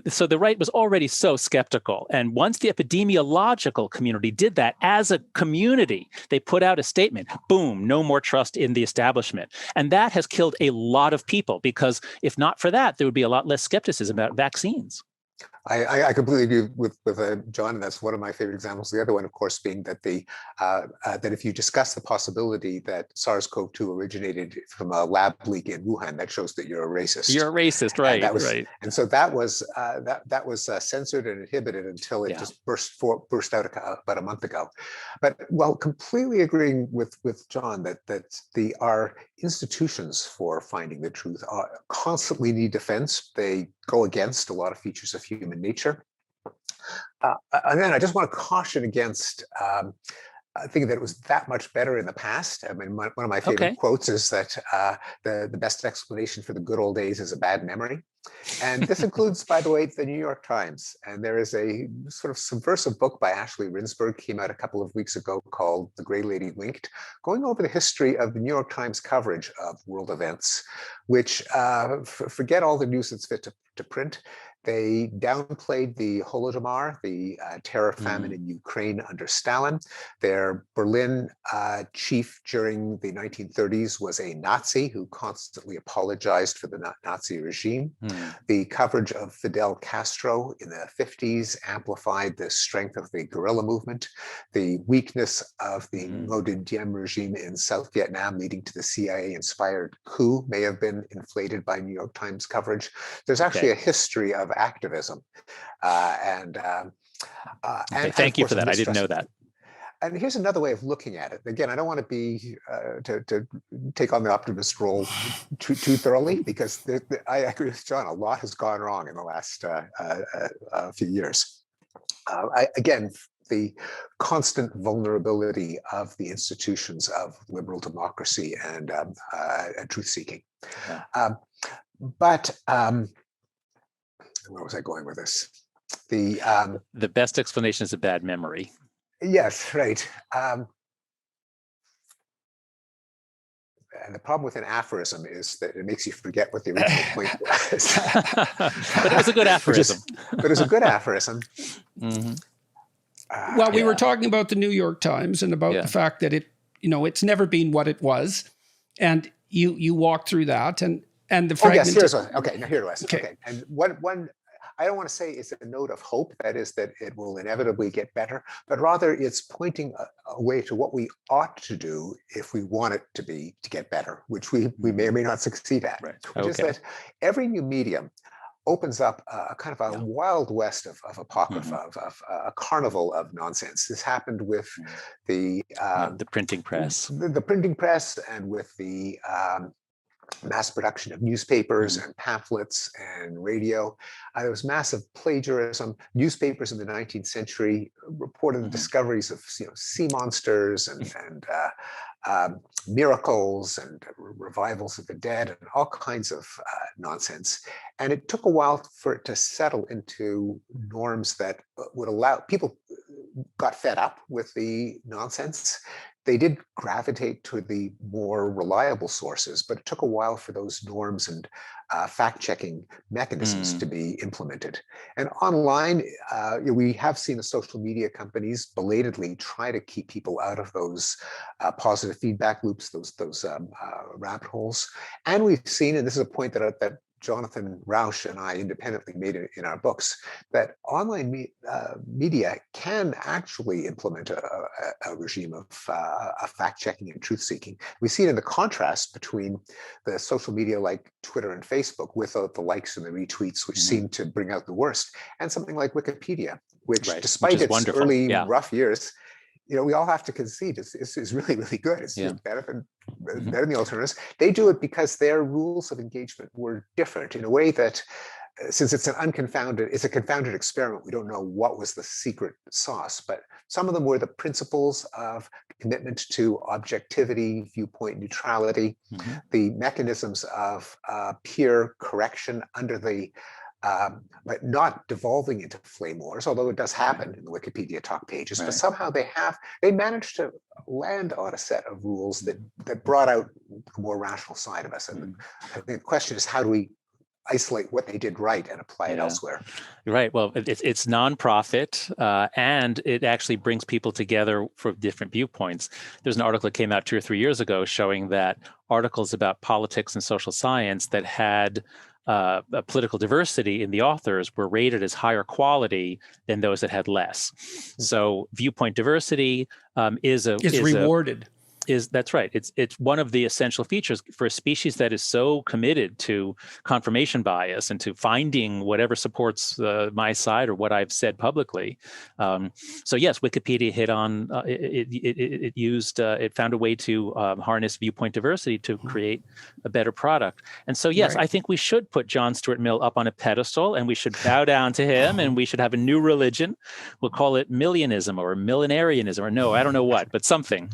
S3: so the right was already so skeptical. And once the epidemiological community did that as a community, they put out a statement, boom, no more trust in the establishment. And that has killed a lot of people, because if not for that, there would be a lot less skepticism about vaccines.
S2: I completely agree with John, and that's one of my favorite examples. The other one, of course, being that that if you discuss the possibility that SARS-CoV-2 originated from a lab leak in Wuhan, that shows that you're a racist.
S3: You're a racist, right?
S2: Right. And so that was censored and inhibited until it just burst out about a month ago. But completely agreeing with John that our institutions for finding the truth constantly need defense. They go against a lot of features of human nature. And then I just want to caution against thinking that it was that much better in the past. I mean, one of my favorite quotes is that the best explanation for the good old days is a bad memory. And this includes, by the way, the New York Times. And there is a sort of subversive book by Ashley Rinsberg, came out a couple of weeks ago, called The Gray Lady Winked, going over the history of the New York Times coverage of world events, which forget all the news that's fit to print. They downplayed the Holodomor, the terror famine in Ukraine under Stalin. Their Berlin chief during the 1930s was a Nazi who constantly apologized for the Nazi regime. The coverage of Fidel Castro in the 50s amplified the strength of the guerrilla movement. The weakness of the Ngo Dinh Diem regime in South Vietnam, leading to the CIA-inspired coup, may have been inflated by New York Times coverage. There's actually a history of activism. And
S3: thank you for that. I didn't know that.
S2: And here's another way of looking at it. Again, I don't want to be to take on the optimist role too thoroughly, because I agree with John. A lot has gone wrong in the last few years. Again, the constant vulnerability of the institutions of liberal democracy and truth-seeking. Yeah. But where was I going with this?
S3: The best explanation is a bad memory.
S2: Yes, right. And the problem with an aphorism is that it makes you forget what the original point was.
S3: But it was a good aphorism.
S2: But it was a good aphorism.
S1: Well, we were talking about the New York Times and about the fact that it's never been what it was, and you walked through that and the fragment.
S2: Oh yes, here's one. Okay, now here it was. Okay, and one. I don't want to say it's a note of hope, that is, that it will inevitably get better, but rather it's pointing a way to what we ought to do if we want it to get better, which we may or may not succeed at. Right. Which is that every new medium opens up a kind of a wild west of apocrypha, of a carnival of nonsense. This happened with the
S3: printing press,
S2: the printing press, and with the mass production of newspapers and pamphlets and radio. There was massive plagiarism. Newspapers in the 19th century reported the discoveries of sea monsters and miracles and revivals of the dead and all kinds of nonsense. And it took a while for it to settle into norms that would allow people got fed up with the nonsense. They did gravitate to the more reliable sources, but it took a while for those norms and fact-checking mechanisms to be implemented. And online, we have seen the social media companies belatedly try to keep people out of those positive feedback loops, those rabbit holes. And we've seen, and this is a point that Jonathan Rausch and I independently made in our books, that online media can actually implement a regime of fact-checking and truth-seeking. We see it in the contrast between the social media like Twitter and Facebook, without the likes and the retweets, which seem to bring out the worst, and something like Wikipedia, which despite its early rough years, we all have to concede is really, really good. It's better than the alternatives. They do it because their rules of engagement were different in a way that, since it's a confounded experiment, we don't know what was the secret sauce, but some of them were the principles of commitment to objectivity, viewpoint neutrality, the mechanisms of peer correction under the but not devolving into flame wars, although it does happen in the Wikipedia talk pages. But somehow they managed to land on a set of rules that brought out a more rational side of us. And I think the question is, how do we isolate what they did right and apply it elsewhere?
S3: Right. Well, it's nonprofit, and it actually brings people together for different viewpoints. There's an article that came out 2 or 3 years ago showing that articles about politics and social science that had a political diversity in the authors were rated as higher quality than those that had less. So viewpoint diversity is rewarded. That's right. It's one of the essential features for a species that is so committed to confirmation bias and to finding whatever supports my side or what I've said publicly. So yes, Wikipedia hit on it found a way to harness viewpoint diversity to create a better product. And so yes, I think we should put John Stuart Mill up on a pedestal, and we should bow down to him, and we should have a new religion. We'll call it Millianism or millenarianism, or no, I don't know what, but something.